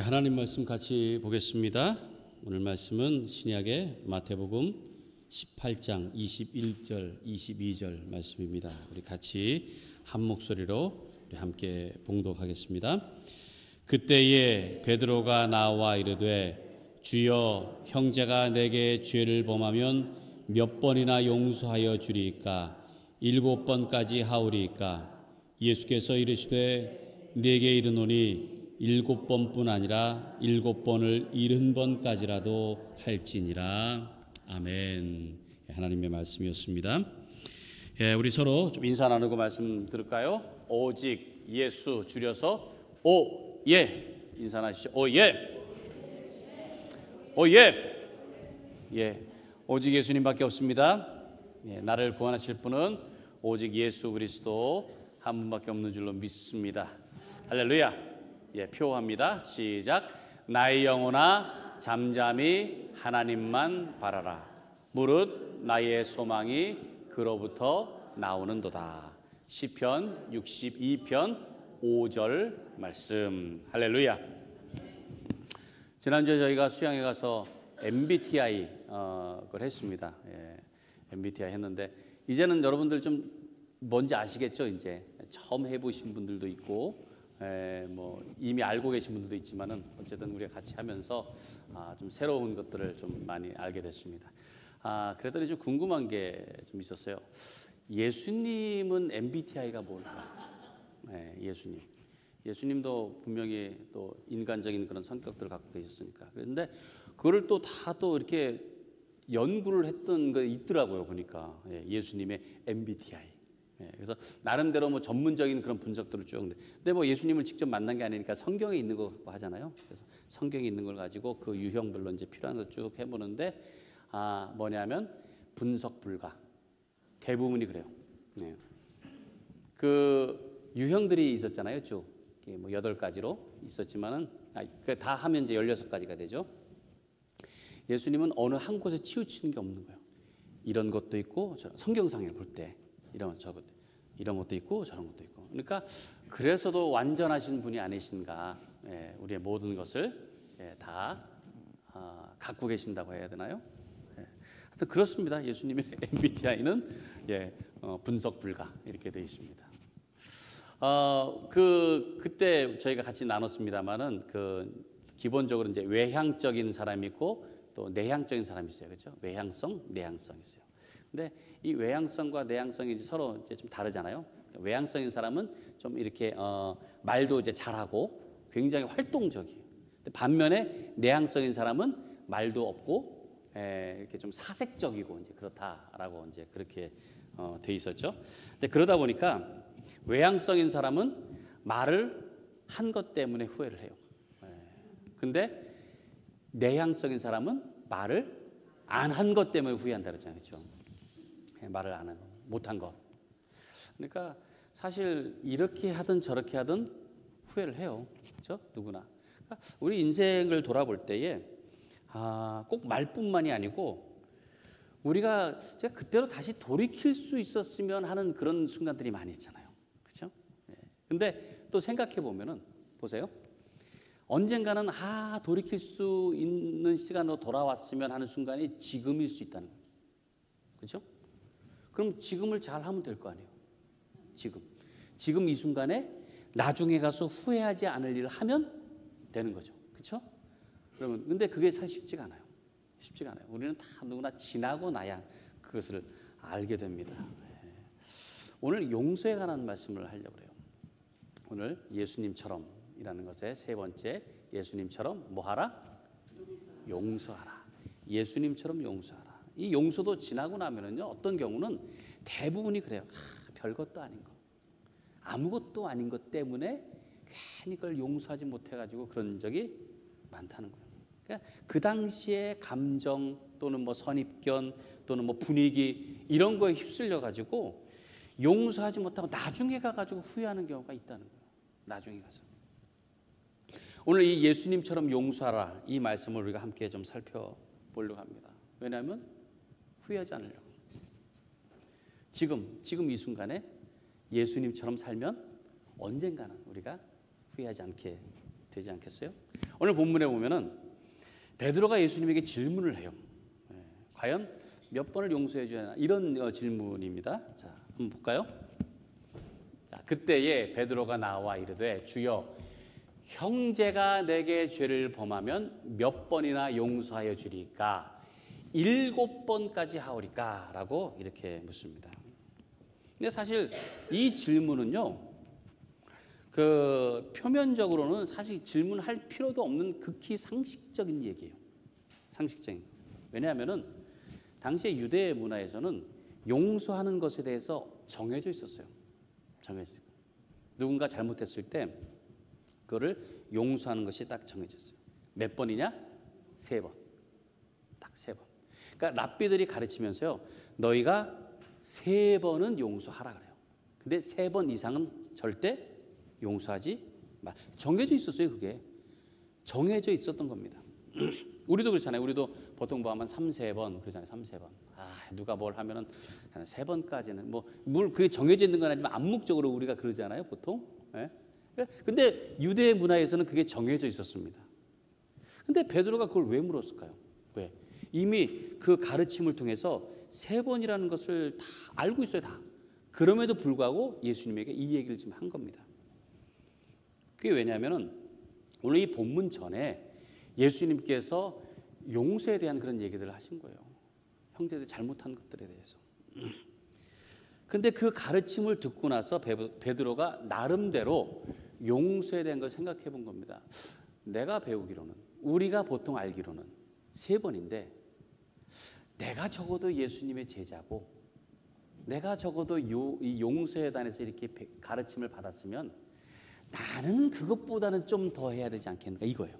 하나님 말씀 같이 보겠습니다. 오늘 말씀은 신약의 마태복음 18장 21절, 22절 말씀입니다. 우리 같이 한 목소리로 우리 함께 봉독하겠습니다. 그때에 베드로가 나와 이르되 주여, 형제가 내게 죄를 범하면 몇 번이나 용서하여 주리이까? 7번까지 하오리이까? 예수께서 이르시되 내게 이르노니 7번뿐 아니라 7번을 70번까지라도 할지니라. 아멘. 하나님의 말씀이었습니다. 우리 서로 좀 인사 나누고 말씀 들을까요? 오직 예수, 줄여서 오예. 인사 나누시죠. 오예. 오예. 예. 오직 예수님밖에 없습니다. 나를 구원하실 분은 오직 예수 그리스도 한 분밖에 없는 줄로 믿습니다. 할렐루야. 표합니다. 시작. 나의 영혼아 잠잠히 하나님만 바라라. 무릇 나의 소망이 그로부터 나오는도다. 시편 62편 5절 말씀. 할렐루야. 지난주에 저희가 수양에 가서 MBTI 그걸 했습니다. MBTI 했는데 이제는 여러분들 좀 뭔지 아시겠죠? 이제 처음 해보신 분들도 있고 뭐 이미 알고 계신 분들도 있지만은 어쨌든 우리가 같이 하면서 좀 새로운 것들을 좀 많이 알게 됐습니다. 그랬더니 좀 궁금한 게 좀 있었어요. 예수님은 MBTI가 뭘까? 예수님도 분명히 또 인간적인 그런 성격들을 갖고 계셨으니까. 그런데 그거를 또 다 또 이렇게 연구를 했던 거 있더라고요. 보니까 예수님의 MBTI. 그래서 나름대로 뭐 전문적인 그런 분석들을 쭉. 근데 뭐 예수님을 직접 만난 게 아니니까 성경에 있는 거 갖고 하잖아요. 그래서 성경에 있는 걸 가지고 그 유형별로 이제 필요한 거 쭉 해보는데 뭐냐면 분석 불가. 대부분이 그래요. 그 유형들이 있었잖아요. 쭉 뭐 8가지로 있었지만은 다 하면 이제 16가지가 되죠. 예수님은 어느 한 곳에 치우치는 게 없는 거예요. 이런 것도 있고 성경상을 볼 때. 이런 것도 있고 저런 것도 있고. 그러니까 그래서도 완전하신 분이 아니신가. 우리의 모든 것을 다 갖고 계신다고 해야 되나요? 하여튼 그렇습니다. 예수님의 MBTI는 분석 불가 이렇게 되어 있습니다. 그때 저희가 같이 나눴습니다만은 기본적으로 이제 외향적인 사람이 있고 또 내향적인 사람이 있어요, 그렇죠? 외향성, 내향성 있어요. 근데 이 외향성과 내향성이 이제 서로 이제 좀 다르잖아요. 외향성인 사람은 좀 이렇게 말도 이제 잘하고 굉장히 활동적이에요. 근데 반면에 내향성인 사람은 말도 없고 이렇게 좀 사색적이고 이제 그렇다라고 이제 그렇게 돼 있었죠. 근데 그러다 보니까 외향성인 사람은 말을 한 것 때문에 후회를 해요. 근데 내향성인 사람은 말을 안 한 것 때문에 후회한다 그랬잖아요, 그렇죠? 말을 안 하고 못한 것. 그러니까 사실 이렇게 하든 저렇게 하든 후회를 해요, 그렇죠? 누구나. 그러니까 우리 인생을 돌아볼 때에 꼭 말뿐만이 아니고 우리가 그때로 다시 돌이킬 수 있었으면 하는 그런 순간들이 많이 있잖아요, 그렇죠? 근데 또 생각해 보면은 보세요. 언젠가는 돌이킬 수 있는 시간으로 돌아왔으면 하는 순간이 지금일 수 있다는 거예요, 그렇죠? 그럼 지금을 잘 하면 될 거 아니에요. 지금 이 순간에 나중에 가서 후회하지 않을 일을 하면 되는 거죠, 그렇죠? 그러면 근데 그게 참 쉽지가 않아요. 우리는 다 누구나 지나고 나야 그것을 알게 됩니다. 오늘 용서에 관한 말씀을 하려고 해요. 오늘 예수님처럼이라는 것의 세 번째, 예수님처럼 뭐하라? 용서하라. 예수님처럼 용서하라. 이 용서도 지나고 나면은요, 어떤 경우는 대부분이 그래요. 별것도 아닌 거, 아무것도 아닌 것 때문에 괜히 그걸 용서하지 못해가지고 그런 적이 많다는 거예요. 그러니까 그 당시의 감정 또는 뭐 선입견 또는 뭐 분위기 이런 거에 휩쓸려가지고 용서하지 못하고 나중에 가가지고 후회하는 경우가 있다는 거예요. 나중에 가서. 오늘 이 예수님처럼 용서하라 이 말씀을 우리가 함께 좀 살펴보려고 합니다. 왜냐하면 후회하지 않으려고. 지금 이 순간에 예수님처럼 살면 언젠가는 우리가 후회하지 않게 되지 않겠어요? 오늘 본문에 보면은 베드로가 예수님에게 질문을 해요. 과연 몇 번을 용서해 줘야 하나? 이런 질문입니다. 자, 한번 볼까요? 자, 그때에 베드로가 나와 이르되 주여 형제가 내게 죄를 범하면 몇 번이나 용서하여 주리까? 7번까지 하오리까? 라고 이렇게 묻습니다. 근데 사실 이 질문은요, 표면적으로는 사실 질문할 필요도 없는 극히 상식적인 얘기예요. 상식적인. 왜냐하면은 당시의 유대 문화에서는 용서하는 것에 대해서 정해져 있었어요. 정해져. 누군가 잘못했을 때 그거를 용서하는 것이 딱 정해졌어요. 몇 번이냐? 3번. 딱 3번. 그러니까 랍비들이 가르치면서요, 너희가 3번은 용서하라 그래요. 근데 3번 이상은 절대 용서하지 마. 정해져 있었어요. 그게 정해져 있었던 겁니다. 우리도 그렇잖아요. 우리도 보통 뭐 하면 3-4번 그러잖아요. 3-4번. 누가 뭘 하면은 한 3번까지는 뭘 그게 정해져 있는 건 아니지만 암묵적으로 우리가 그러잖아요. 보통. 예? 근데 유대 문화에서는 그게 정해져 있었습니다. 근데 베드로가 그걸 왜 물었을까요? 왜? 이미 그 가르침을 통해서 3번이라는 것을 다 알고 있어요. 다. 그럼에도 불구하고 예수님에게 이 얘기를 지금 한 겁니다. 그게 왜냐하면은 오늘 이 본문 전에 예수님께서 용서에 대한 그런 얘기들을 하신 거예요. 형제들 잘못한 것들에 대해서. 근데 그 가르침을 듣고 나서 베드로가 나름대로 용서에 대한 걸 생각해 본 겁니다. 내가 배우기로는, 우리가 보통 알기로는 3번인데 내가 적어도 예수님의 제자고 내가 적어도 이 용서에 관해서 이렇게 가르침을 받았으면 나는 그것보다는 좀 더 해야 되지 않겠는가 이거예요.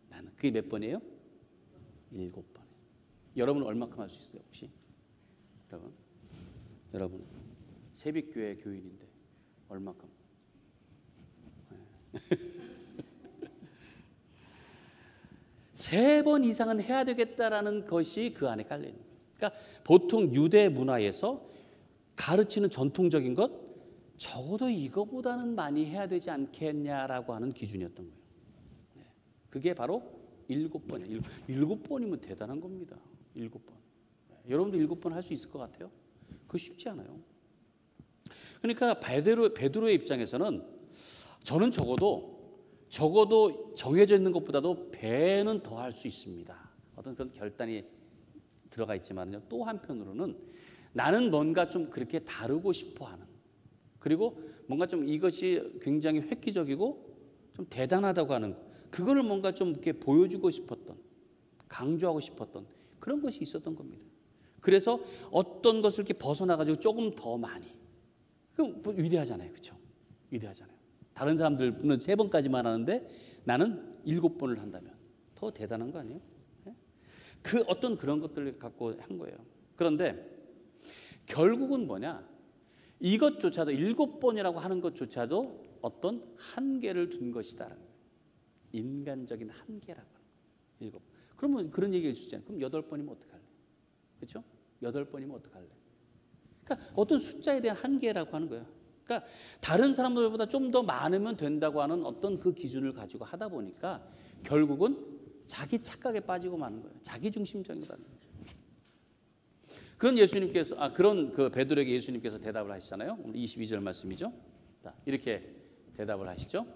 나는 그게 몇 번이에요? 7번. 여러분은 얼마큼 할 수 있어요 혹시? 여러분 새벽교회 교인인데 얼마큼? 3번 이상은 해야 되겠다라는 것이 그 안에 깔려 있는 거예요. 그러니까 보통 유대 문화에서 가르치는 전통적인 것 적어도 이거보다는 많이 해야 되지 않겠냐라고 하는 기준이었던 거예요. 그게 바로 7번이에요. 7번이면 대단한 겁니다. 7번. 여러분도 7번 할 수 있을 것 같아요? 그거 쉽지 않아요. 그러니까 베드로의 입장에서는 저는 적어도 정해져 있는 것보다도 배는 더 할 수 있습니다. 어떤 그런 결단이 들어가 있지만요. 또 한편으로는 나는 뭔가 좀 그렇게 다루고 싶어 하는, 그리고 뭔가 좀 이것이 굉장히 획기적이고 좀 대단하다고 하는, 그거를 뭔가 좀 이렇게 보여주고 싶었던, 강조하고 싶었던 그런 것이 있었던 겁니다. 그래서 어떤 것을 이렇게 벗어나가지고 조금 더 많이, 그럼 위대하잖아요. 그렇죠? 위대하잖아요. 다른 사람들은 3번까지만 하는데 나는 7번을 한다면 더 대단한 거 아니에요? 그 어떤 그런 것들을 갖고 한 거예요. 그런데 결국은 뭐냐? 이것조차도 7번이라고 하는 것조차도 어떤 한계를 둔 것이다. 인간적인 한계라고 하는 거예요. 7번. 그러면 그런 얘기를 주잖아요. 그럼 8번이면 어떡할래? 그렇죠? 8번이면 어떡할래? 그러니까 어떤 숫자에 대한 한계라고 하는 거예요. 그러니까 다른 사람들보다 좀 더 많으면 된다고 하는 어떤 그 기준을 가지고 하다 보니까 결국은 자기 착각에 빠지고 마는 거예요. 자기 중심적인 거예요. 그런 그 베드로에게 예수님께서 대답을 하시잖아요. 오늘 22절 말씀이죠. 이렇게 대답을 하시죠.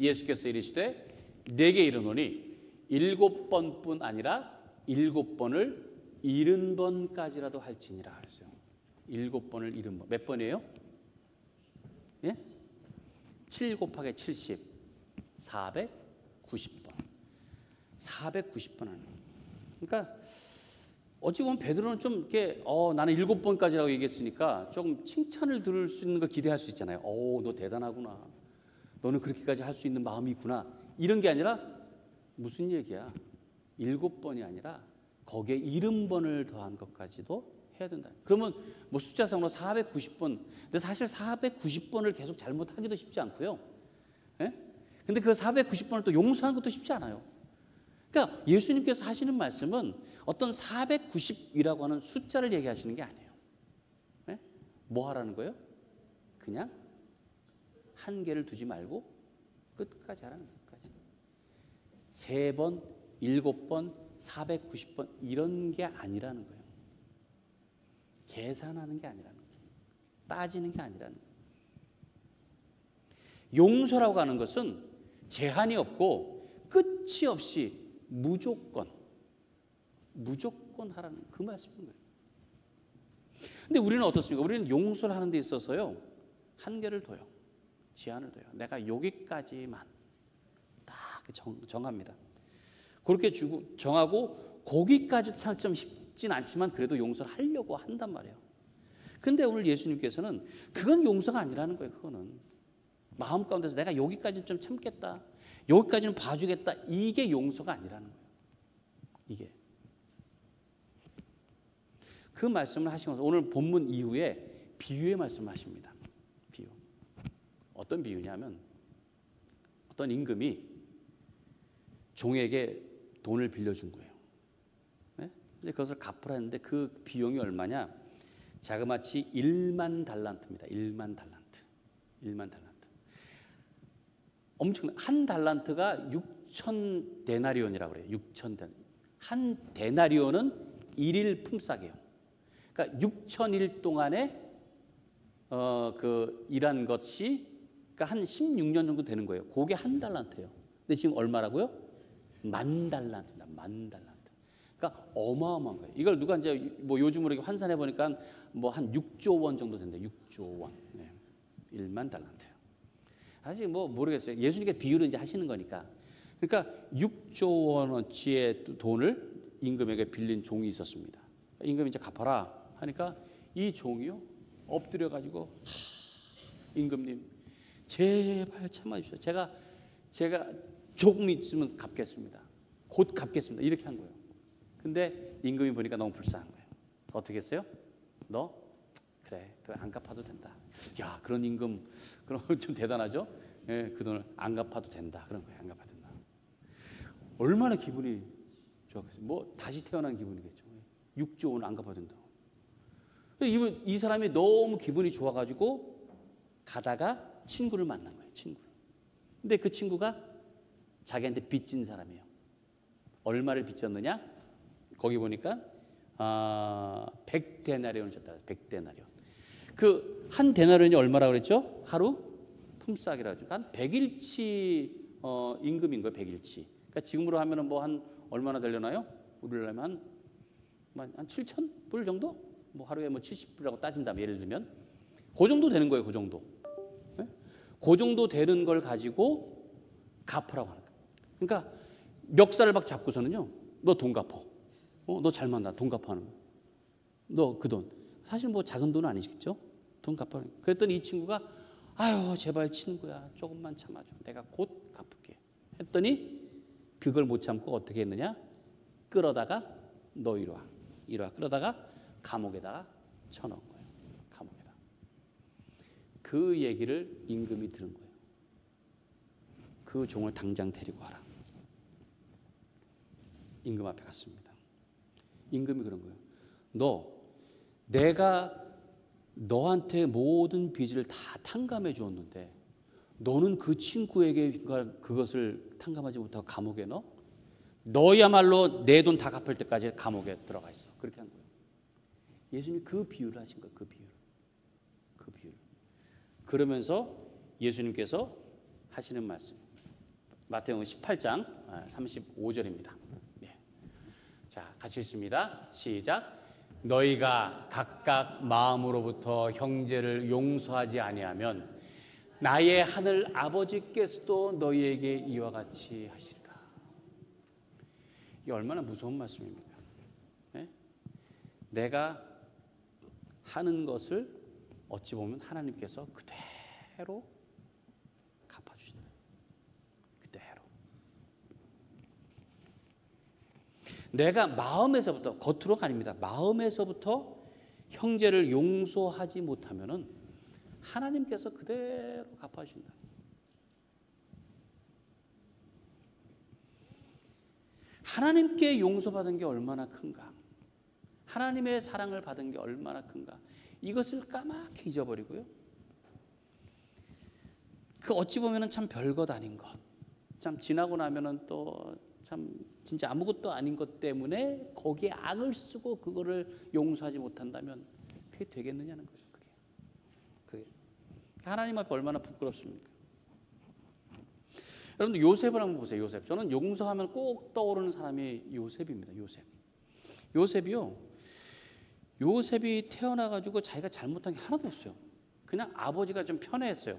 예수께서 이르시되 내게 이르노니 7번뿐 아니라 7번을 70번까지라도 할지니라 하셨어요. 7번을 70번. 몇 번이에요? 예? 7 곱하기 70, 490번. 490번 하는 거예요. 그러니까 어찌 보면 베드로는 좀 이렇게 나는 7번까지라고 얘기했으니까 조금 칭찬을 들을 수 있는 걸 기대할 수 있잖아요. 너 대단하구나. 너는 그렇게까지 할 수 있는 마음이 있구나. 이런 게 아니라 무슨 얘기야? 7번이 아니라 거기에 70번을 더한 것까지도 해야 된다. 그러면 뭐 숫자상으로 490번. 근데 사실 490번을 계속 잘못하기도 쉽지 않고요. 예? 근데 그 490번을 또 용서하는 것도 쉽지 않아요. 그러니까 예수님께서 하시는 말씀은 어떤 490이라고 하는 숫자를 얘기하시는 게 아니에요. 네? 뭐 하라는 거예요? 그냥 한계를 두지 말고 끝까지 하라는 거예요. 끝까지. 3번, 7번, 490번 이런 게 아니라는 거예요. 계산하는 게 아니라는 거예요. 따지는 게 아니라는 거예요. 용서라고 하는 것은 제한이 없고 끝이 없이 무조건 하라는 그 말씀인 거예요. 근데 우리는 어떻습니까? 우리는 용서를 하는 데 있어서요, 한계를 둬요. 제한을 둬요. 내가 여기까지만 딱 정합니다. 그렇게 정하고 거기까지 참 쉽진 않지만 그래도 용서를 하려고 한단 말이에요. 근데 오늘 예수님께서는 그건 용서가 아니라는 거예요. 그거는 마음 가운데서 내가 여기까지는 좀 참겠다, 여기까지는 봐주겠다, 이게 용서가 아니라는 거예요. 이게 그 말씀을 하시면서 오늘 본문 이후에 비유의 말씀을 하십니다. 비유. 어떤 비유냐면 어떤 임금이 종에게 돈을 빌려준 거예요. 네? 근데 그것을 갚으라 했는데 그 비용이 얼마냐? 자그마치 1만 달란트입니다. 1만 달란트. 1만 달란트. 엄청, 한 달란트가 6천 데나리온이라고 그래요. 6천 데나리온. 한 데나리온은 1일 품삯이에요. 그러니까 6천일 동안에 일한 것이 그러니까 한 16년 정도 되는 거예요. 그게 한 달란트예요. 근데 지금 얼마라고요? 10,000달란트입니다. 10,000달란트. 그러니까 어마어마한 거예요. 이걸 누가 이제 뭐 요즘으로 환산해 보니까 뭐 한 6조 원 정도 된다. 6조 원. 네. 1만 달란트요. 사실 뭐 모르겠어요. 예수님께 비유를 이제 하시는 거니까. 그러니까 6조 원어치의 돈을 임금에게 빌린 종이 있었습니다. 임금이 이제 갚아라 하니까 이 종이요 엎드려 가지고, 임금님 제발 참아주십시오. 제가 조금 있으면 갚겠습니다. 곧 갚겠습니다. 이렇게 한 거예요. 근데 임금이 보니까 너무 불쌍한 거예요. 어떻게 했어요? 너 그래 안 갚아도 된다. 야, 그런 임금, 그럼 좀 대단하죠? 예, 그 돈을 안 갚아도 된다. 그런 거예요. 안 갚아도 된다. 얼마나 기분이 좋았겠어요. 뭐 다시 태어난 기분이겠죠. 6조 원 안 갚아도 된다고. 이 사람이 너무 기분이 좋아가지고 가다가 친구를 만난 거예요. 친구를. 근데 그 친구가 자기한테 빚진 사람이에요. 얼마를 빚졌느냐? 거기 보니까 100데나리온을 줬다. 100데나리온. 그 한 데나리온이 얼마라고 그랬죠? 하루 품삯이라고 하죠. 한 100일치 임금인 거예요. 100일치. 그러니까 지금으로 하면은 뭐 한 얼마나 되려나요? 우리로 하면 한 7,000불 정도? 뭐 하루에 뭐 70불이라고 따진다면 예를 들면 그 정도 되는 거예요. 그 정도. 네? 그 정도 되는 걸 가지고 갚으라고 하는 거예요. 그러니까 멱살을 막 잡고서는요. 너 돈 갚어. 너 잘 만나. 돈 갚아 하는 거예요. 너 그 돈. 사실 뭐 작은 돈은 아니시겠죠? 돈 갚아. 그랬더니 이 친구가 아유 제발 친구야 조금만 참아줘. 내가 곧 갚을게. 했더니 그걸 못 참고 어떻게 했느냐? 끌어다가 너 이리 와. 끌어다가 감옥에다가 쳐넣은 거예요. 감옥에다. 그 얘기를 임금이 들은 거예요. 그 종을 당장 데리고 와라. 임금 앞에 갔습니다. 임금이 그런 거예요. 내가 너한테 모든 빚을 다 탕감해 주었는데 너는 그 친구에게 그것을 탕감하지 못하고 감옥에 넣어? 너야말로 내 돈 다 갚을 때까지 감옥에 들어가 있어. 그렇게 한 거예요. 예수님이 그 비유를 하신 거예요. 그 비유를. 그러면서 예수님께서 하시는 말씀. 마태복음 18장 35절입니다. 예. 자, 같이 읽습니다. 시작. 너희가 각각 마음으로부터 형제를 용서하지 아니하면 나의 하늘 아버지께서도 너희에게 이와 같이 하시리라. 이게 얼마나 무서운 말씀입니까? 네? 내가 하는 것을 어찌 보면 하나님께서 그대로 갚아주신다. 그대로. 내가 마음에서부터, 겉으로가 아닙니다. 마음에서부터 형제를 용서하지 못하면은 하나님께서 그대로 갚아주신다. 하나님께 용서받은 게 얼마나 큰가? 하나님의 사랑을 받은 게 얼마나 큰가? 이것을 까맣게 잊어버리고요. 그 어찌 보면 참 별것 아닌 것, 참 지나고 나면은 또 참 진짜 아무것도 아닌 것 때문에 거기에 악을 쓰고 그거를 용서하지 못한다면 그게 되겠느냐는 거죠. 그게 하나님 앞에 얼마나 부끄럽습니까? 여러분들 요셉을 한번 보세요. 요셉. 저는 용서하면 꼭 떠오르는 사람이 요셉입니다. 요셉이 태어나가지고 자기가 잘못한 게 하나도 없어요. 그냥 아버지가 좀 편애했어요.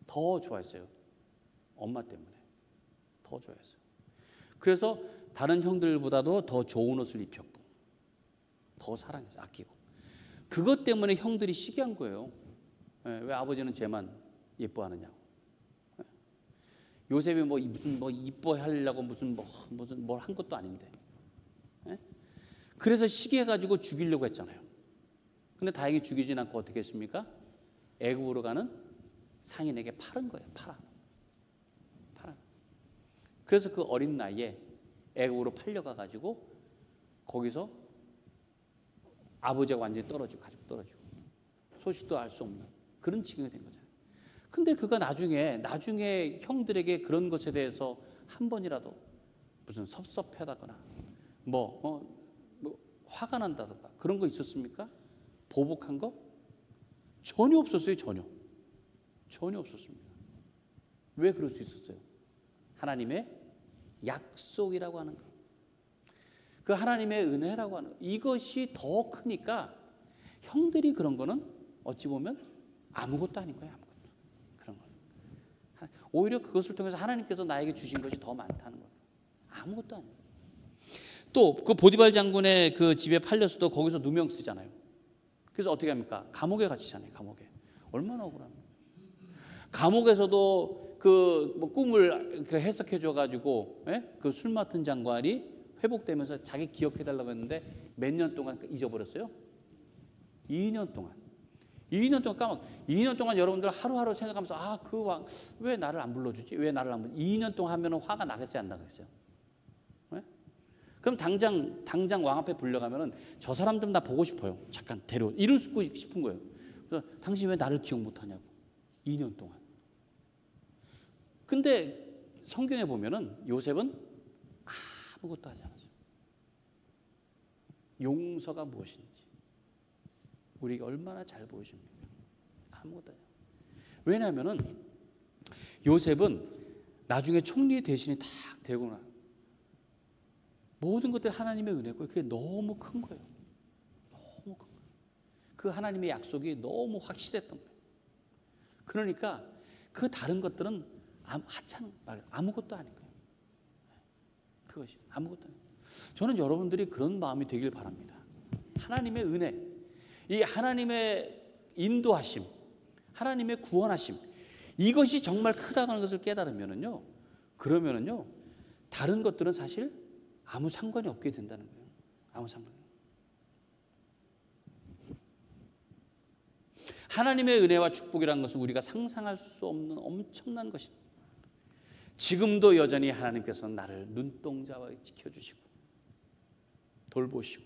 더 좋아했어요. 엄마 때문에 더 좋아했어요. 그래서 다른 형들보다도 더 좋은 옷을 입혔고 더 사랑했어요. 아끼고. 그것 때문에 형들이 시기한 거예요. 왜 아버지는 쟤만 예뻐하느냐고. 요셉이 무슨 이뻐하려고 무슨 뭘 한 것도 아닌데. 그래서 시기해가지고 죽이려고 했잖아요. 근데 다행히 죽이진 않고 어떻게 했습니까? 애굽으로 가는 상인에게 팔은 거예요. 팔아. 그래서 그 어린 나이에 애굽으로 팔려가가지고 거기서 아버지가 완전히 가지고 떨어지고 소식도 알 수 없는 그런 지경이 된 거잖아요. 근데 그가 나중에 형들에게 그런 것에 대해서 한 번이라도 무슨 섭섭하다거나 화가 난다든가 그런 거 있었습니까? 보복한 거? 전혀 없었어요. 전혀 없었습니다. 왜 그럴 수 있었어요? 하나님의 약속이라고 하는 거, 그 하나님의 은혜라고 하는 거, 이것이 더 크니까 형들이 그런 거는 어찌 보면 아무것도 아닌 거예요. 아무것도. 그런 거. 오히려 그것을 통해서 하나님께서 나에게 주신 것이 더 많다는 거예요. 아무것도 아니에요. 또 그 보디발 장군의 그 집에 팔렸어도 거기서 누명 쓰잖아요. 그래서 어떻게 합니까? 감옥에 갇히잖아요. 감옥에. 얼마나 억울합니까? 감옥에서도 꿈을 해석해 줘가지고 그 술 맡은 장관이 회복되면서 자기 기억해달라고 했는데 몇 년 동안 잊어버렸어요? 2년 동안 까먹. 2년 동안 여러분들 하루하루 생각하면서 그 왕 왜 나를 안 불러주지? 왜 나를 안 불러? 2년 동안 하면 화가 나겠어요, 안 나겠어요? 그럼 당장 왕 앞에 불려가면은 저 사람들 나 보고 싶어요. 잠깐 이럴 수고 싶은 거예요. 그래서 당신 왜 나를 기억 못하냐고. 2년 동안. 근데 성경에 보면은 요셉은 아무것도 하지 않았어요. 용서가 무엇인지 우리가 얼마나 잘 보여줍니까? 아무것도 하지 않아요. 왜냐하면은 요셉은 나중에 총리 대신이 딱 되고 나 모든 것들이 하나님의 은혜고 그게 너무 큰 거예요. 너무 큰 거예요. 그 하나님의 약속이 너무 확실했던 거예요. 그러니까 그 다른 것들은 아무것도 아닌 거예요. 그것이 아무것도 아닌 거예요. 저는 여러분들이 그런 마음이 되길 바랍니다. 하나님의 은혜, 이 하나님의 인도하심, 하나님의 구원하심, 이것이 정말 크다는 것을 깨달으면은요, 그러면은요, 다른 것들은 사실 아무 상관이 없게 된다는 거예요. 아무 상관이. 하나님의 은혜와 축복이라는 것은 우리가 상상할 수 없는 엄청난 것입니다. 지금도 여전히 하나님께서는 나를 눈동자와 지켜주시고 돌보시고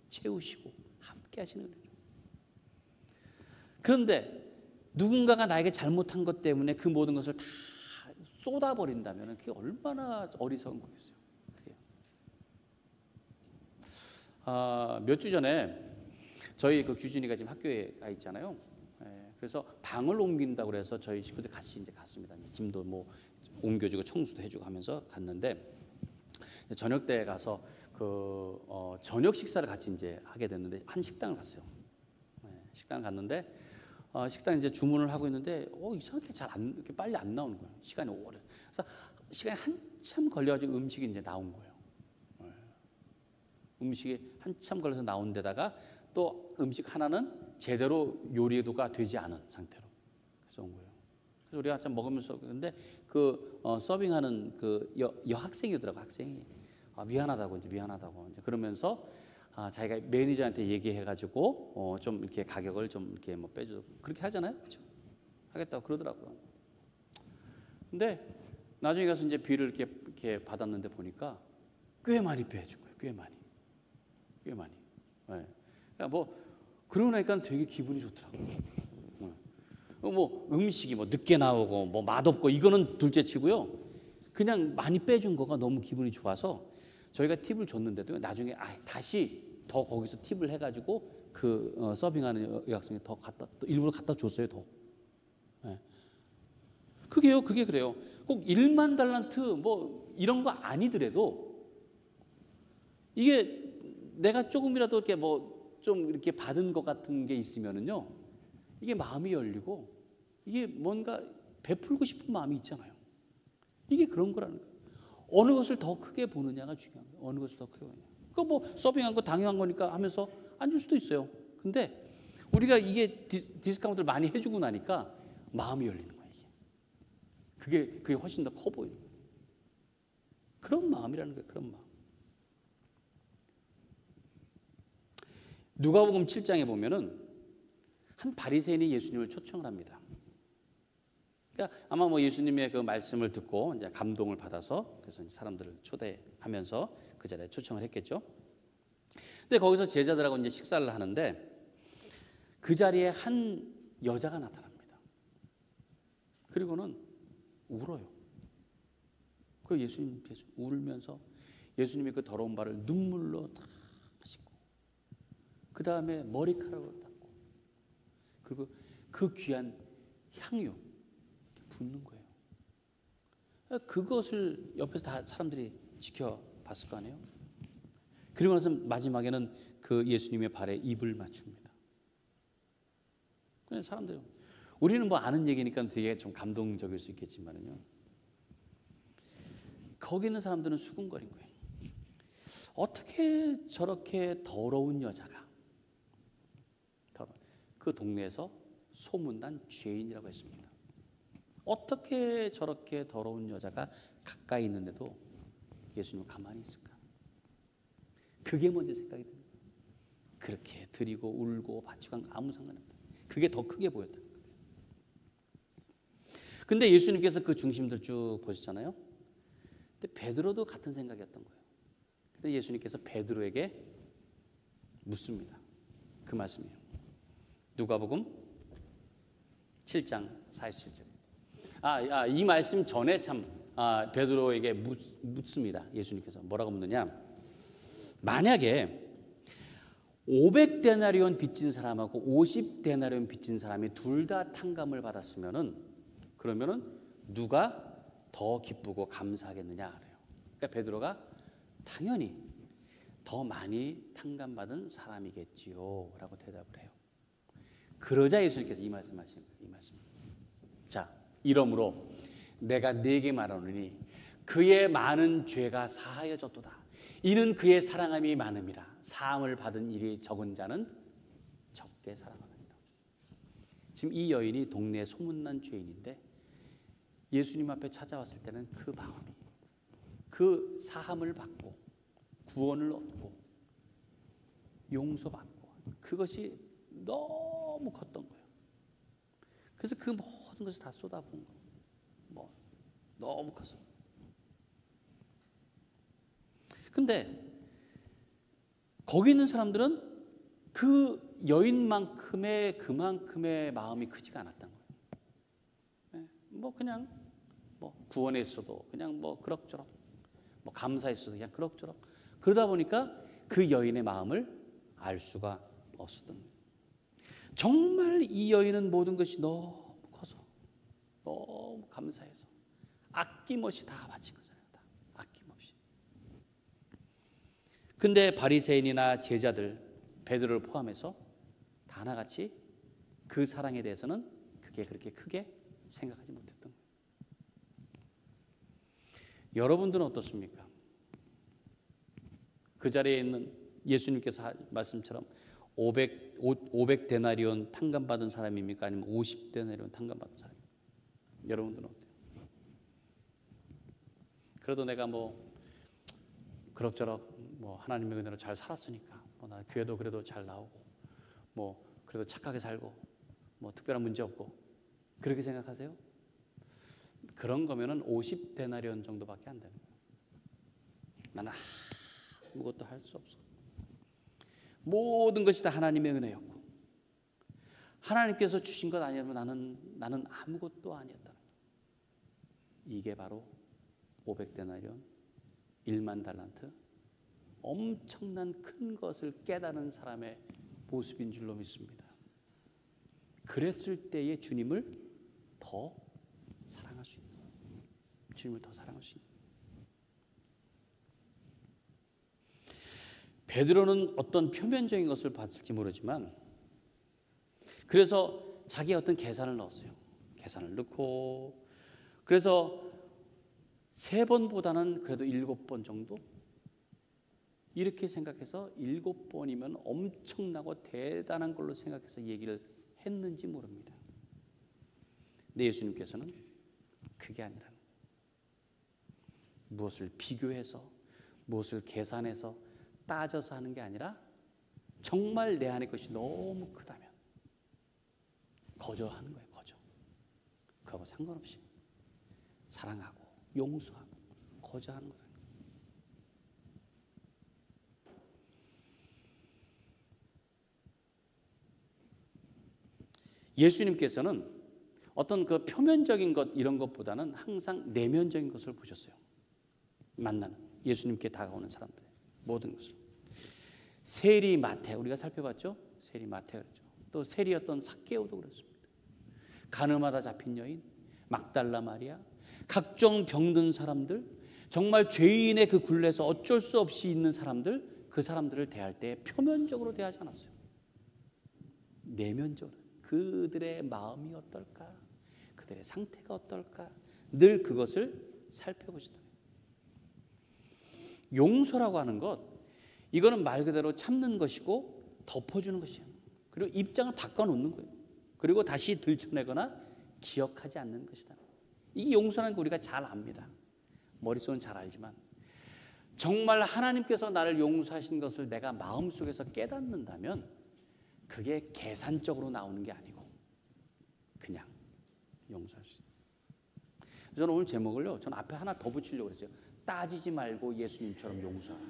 채우시고 함께 하시는 은혜죠. 그런데 누군가가 나에게 잘못한 것 때문에 그 모든 것을 다 쏟아버린다면 그게 얼마나 어리석은 거겠어요. 몇 주 전에 저희 그 규진이가 지금 학교에 가 있잖아요. 그래서 방을 옮긴다고 그래서 저희 식구들 같이 이제 갔습니다. 짐도 옮겨주고 청소도 해주고 하면서 갔는데 저녁 때 가서 저녁 식사를 같이 이제 하게 됐는데 한 식당을 갔어요. 식당을 갔는데 식당 이제 주문을 하고 있는데 이상하게 이렇게 빨리 안 나오는 거예요. 시간이 오래. 그래서 시간이 한참 걸려가지고 음식이 이제 나온 거예요. 음식이 한참 걸려서 나온 데다가 또 음식 하나는 제대로 요리가 되지 않은 상태로 그래서 온 거예요. 그래서 우리가 한참 먹으면서 근데 서빙하는 여학생이더라고. 학생이 미안하다고 그러면서 자기가 매니저한테 얘기해가지고 좀 이렇게 가격을 좀 이렇게 빼줘 그렇게 하잖아요, 그렇죠? 하겠다고 그러더라고요. 근데 나중에 가서 이제 비를 이렇게 받았는데 보니까 꽤 많이 빼준 거예요. 꽤 많이. 네. 그러니까 그러고 나니까 되게 기분이 좋더라고요. 음식이 늦게 나오고 맛없고 이거는 둘째치고요. 그냥 많이 빼준 거가 너무 기분이 좋아서 저희가 팁을 줬는데도 나중에 다시 더 거기서 팁을 해가지고 서빙하는 여학생이 더 또 일부러 갖다 줬어요. 더. 네. 그게 그래요. 꼭 1만 달란트 뭐 이런 거 아니더라도 이게 내가 조금이라도 이렇게 뭐 좀 이렇게 받은 것 같은 게 있으면은요, 이게 마음이 열리고 이게 뭔가 베풀고 싶은 마음이 있잖아요. 이게 그런 거라는 거예요. 어느 것을 더 크게 보느냐가 중요한 거예요. 어느 것을 더 크게 보느냐. 그거 뭐 서빙한 거 당연한 거니까 하면서 안 줄 수도 있어요. 근데 우리가 이게 디스카운트를 많이 해주고 나니까 마음이 열리는 거예요. 그게 훨씬 더 커 보이는 거예요. 그런 마음이라는 거예요. 그런 마음. 누가복음 7장에 보면은 한 바리새인이 예수님을 초청을 합니다. 그러니까 아마 뭐 예수님의 그 말씀을 듣고 이제 감동을 받아서 그래서 사람들을 초대하면서 그 자리에 초청을 했겠죠. 근데 거기서 제자들하고 이제 식사를 하는데 그 자리에 한 여자가 나타납니다. 그리고는 울어요. 그 예수님 앞에서 울면서 예수님의 그 더러운 발을 눈물로 다 씻고 그 다음에 머리카락으로 닦고 그리고 그 귀한 향유 붓는 거예요. 그것을 옆에서 다 사람들이 지켜봤을 거 아니에요. 그리고 나서 마지막에는 그 예수님의 발에 입을 맞춥니다. 그냥 사람들 우리는 뭐 아는 얘기니까 되게 좀 감동적일 수 있겠지만요. 거기 있는 사람들은 수군거린 거예요. 어떻게 저렇게 더러운 여자가 그 동네에서 소문난 죄인이라고 했습니다. 어떻게 저렇게 더러운 여자가 가까이 있는데도 예수님은 가만히 있을까? 그게 먼저 생각이 듭니다. 그렇게 드리고 울고 바치고 아무 상관없다. 그게 더 크게 보였다는 거예요. 근데 예수님께서 그 중심들 쭉 보셨잖아요. 근데 베드로도 같은 생각이었던 거예요. 근데 예수님께서 베드로에게 묻습니다. 그 말씀이에요. 누가복음 7장 47절. 이 말씀 전에 참 베드로에게 묻습니다. 예수님께서 뭐라고 묻느냐? 만약에 500데나리온 빚진 사람하고 50데나리온 빚진 사람이 둘 다 탕감을 받았으면은 그러면은 누가 더 기쁘고 감사하겠느냐 그래요. 그러니까 베드로가 당연히 더 많이 탕감받은 사람이겠지요 라고 대답을 해요. 그러자 예수님께서 이 말씀하시는 거예요. 이 말씀. 자, 이러므로 내가 네게 말하노니 그의 많은 죄가 사하여졌도다. 이는 그의 사랑함이 많음이라. 사함을 받은 일이 적은 자는 적게 사랑하느니라. 지금 이 여인이 동네에 소문난 죄인인데 예수님 앞에 찾아왔을 때는 그 마음이 그 사함을 받고 구원을 얻고 용서받고 그것이 너무 컸던 거예요. 그래서 그 모든 것을 다 쏟아부은 거예요. 뭐 너무 커서. 근데 거기 있는 사람들은 그 여인만큼의 그만큼의 마음이 크지가 않았던 거예요. 뭐 그냥 뭐 구원했어도 그냥 뭐 그럭저럭 뭐 감사했어도 그냥 그럭저럭 그러다 보니까 그 여인의 마음을 알 수가 없었던 거예요. 정말 이 여인은 모든 것이 너무 커서 너무 감사해서 아낌없이 다 바친 거잖아요. 다 아낌없이. 근데 바리새인이나 제자들 베드로를 포함해서 다 하나같이 그 사랑에 대해서는 그게 그렇게 크게 생각하지 못했던 거예요. 여러분들은 어떻습니까? 그 자리에 있는 예수님께서 말씀처럼 500데나리온 탕감받은 사람입니까? 아니면 50데나리온 탕감받은 사람입니까? 여러분들은 어때요? 그래도 내가 뭐 그럭저럭 뭐 하나님의 은혜로 잘 살았으니까 뭐 나 교회도 그래도 잘 나오고 뭐 그래도 착하게 살고 뭐 특별한 문제 없고 그렇게 생각하세요? 그런 거면은 50데나리온 정도밖에 안 되는 거예요. 나는 아무것도 할 수 없어. 모든 것이 다 하나님의 은혜였고 하나님께서 주신 것 아니면 나는 아무것도 아니었다는 거예요. 이게 바로 500데나리온, 1만 달란트, 엄청난 큰 것을 깨달은 사람의 모습인 줄로 믿습니다. 그랬을 때에 주님을 더 사랑할 수 있는, 주님을 더 사랑할 수 있는. 베드로는 어떤 표면적인 것을 봤을지 모르지만 그래서 자기의 어떤 계산을 넣었어요. 계산을 넣고 그래서 3번보다는 그래도 7번 정도 이렇게 생각해서 7번이면 엄청나고 대단한 걸로 생각해서 얘기를 했는지 모릅니다. 근데 예수님께서는 그게 아니라 무엇을 비교해서 무엇을 계산해서 따져서 하는 게 아니라 정말 내 안의 것이 너무 크다면 거저하는 거예요. 거저. 그하고 상관없이 사랑하고 용서하고 거저하는 거예요. 예수님께서는 어떤 그 표면적인 것 이런 것보다는 항상 내면적인 것을 보셨어요. 만나는 예수님께 다가오는 사람들 모든 것을. 세리 마태 우리가 살펴봤죠. 세리 마태 그랬죠. 또 세리였던 삭개오도 그랬습니다. 간음하다 잡힌 여인, 막달라 마리아, 각종 병든 사람들, 정말 죄인의 그 굴레에서 어쩔 수 없이 있는 사람들, 그 사람들을 대할 때 표면적으로 대하지 않았어요. 내면적으로 그들의 마음이 어떨까, 그들의 상태가 어떨까, 늘 그것을 살펴보시다. 용서라고 하는 것, 이거는 말 그대로 참는 것이고 덮어주는 것이에요. 그리고 입장을 바꿔놓는 거예요. 그리고 다시 들춰내거나 기억하지 않는 것이다. 이게 용서라는 거 우리가 잘 압니다. 머릿속은 잘 알지만 정말 하나님께서 나를 용서하신 것을 내가 마음속에서 깨닫는다면 그게 계산적으로 나오는 게 아니고 그냥 용서할 수 있다. 저는 오늘 제목을요, 저는 앞에 하나 더 붙이려고 그랬어요. 따지지 말고 예수님처럼 용서하라.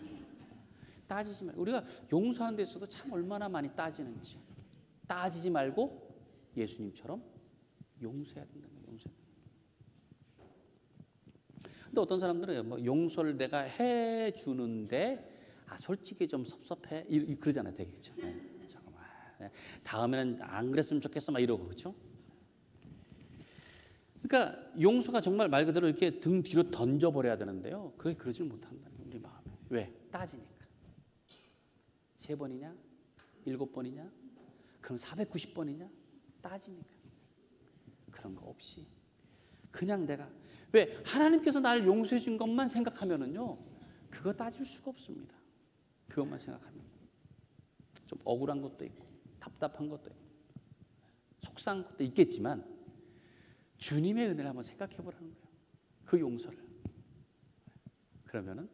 따지지 말고, 우리가 용서하는 데 있어도 참 얼마나 많이 따지는지. 따지지 말고 예수님처럼 용서해야 된다는 거예요. 용서해야 된다. 근데 어떤 사람들은 뭐 용서를 내가 해주는데 솔직히 좀 섭섭해 그러잖아요. 되게 그렇죠. 잠깐만, 다음에는 안 그랬으면 좋겠어 막 이러고 그렇죠. 그러니까 용서가 정말 말 그대로 이렇게 등 뒤로 던져버려야 되는데요. 그게 그러질 못한다는 거예요. 우리 마음에. 왜? 따지니까. 3번이냐? 7번이냐? 그럼 490번이냐? 따지니까. 그런 거 없이 그냥 내가, 왜? 하나님께서 나를 용서해 준 것만 생각하면은요, 그거 따질 수가 없습니다. 그것만 생각하면 좀 억울한 것도 있고 답답한 것도 있고 속상한 것도 있겠지만 주님의 은혜를 한번 생각해 보라는 거예요. 그 용서를. 그러면은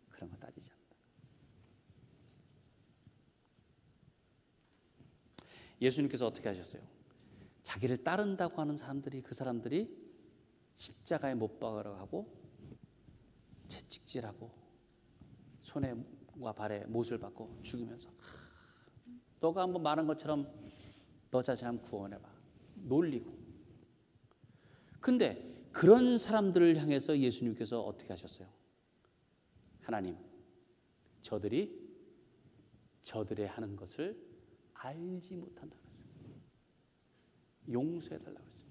그런 거 따지지 않는다. 예수님께서 어떻게 하셨어요? 자기를 따른다고 하는 사람들이, 그 사람들이 십자가에 못 박으라고 채찍질하고 손에와 발에 못을 박고 죽이면서 너가 한번 말한 것처럼 너 자신 한번 구원해봐 놀리고. 근데 그런 사람들을 향해서 예수님께서 어떻게 하셨어요? 하나님, 저들이 저들의 하는 것을 알지 못한다고 했어요. 용서해달라고 했어요.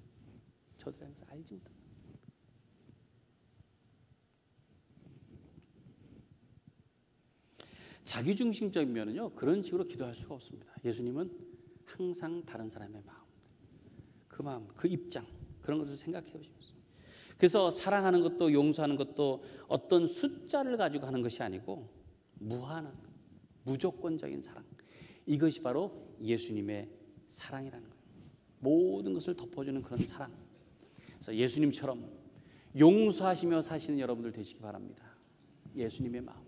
저들의 하는 것을 알지 못한다. 자기중심적이면요 그런 식으로 기도할 수가 없습니다. 예수님은 항상 다른 사람의 마음, 그 입장, 그런 것을 생각해 보시면서. 그래서 사랑하는 것도 용서하는 것도 어떤 숫자를 가지고 하는 것이 아니고 무한한, 무조건적인 사랑. 이것이 바로 예수님의 사랑이라는 거예요. 모든 것을 덮어주는 그런 사랑. 그래서 예수님처럼 용서하시며 사시는 여러분들 되시기 바랍니다. 예수님의 마음,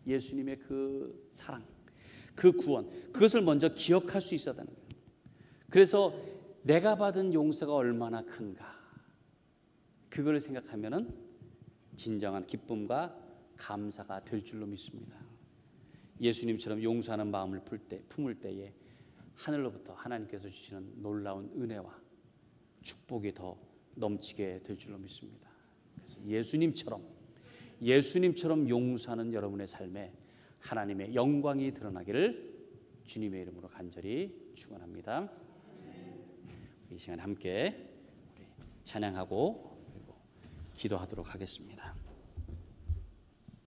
예수님의 그 사랑, 그 구원, 그것을 먼저 기억할 수 있어야 하는 거예요. 그래서 내가 받은 용서가 얼마나 큰가, 그걸 생각하면은 진정한 기쁨과 감사가 될 줄로 믿습니다. 예수님처럼 용서하는 마음을 품을 때에 하늘로부터 하나님께서 주시는 놀라운 은혜와 축복이 더 넘치게 될 줄로 믿습니다. 예수님처럼 용서하는 여러분의 삶에 하나님의 영광이 드러나기를 주님의 이름으로 간절히 축원합니다. 이 시간 함께 우리 찬양하고 그리고 기도하도록 하겠습니다.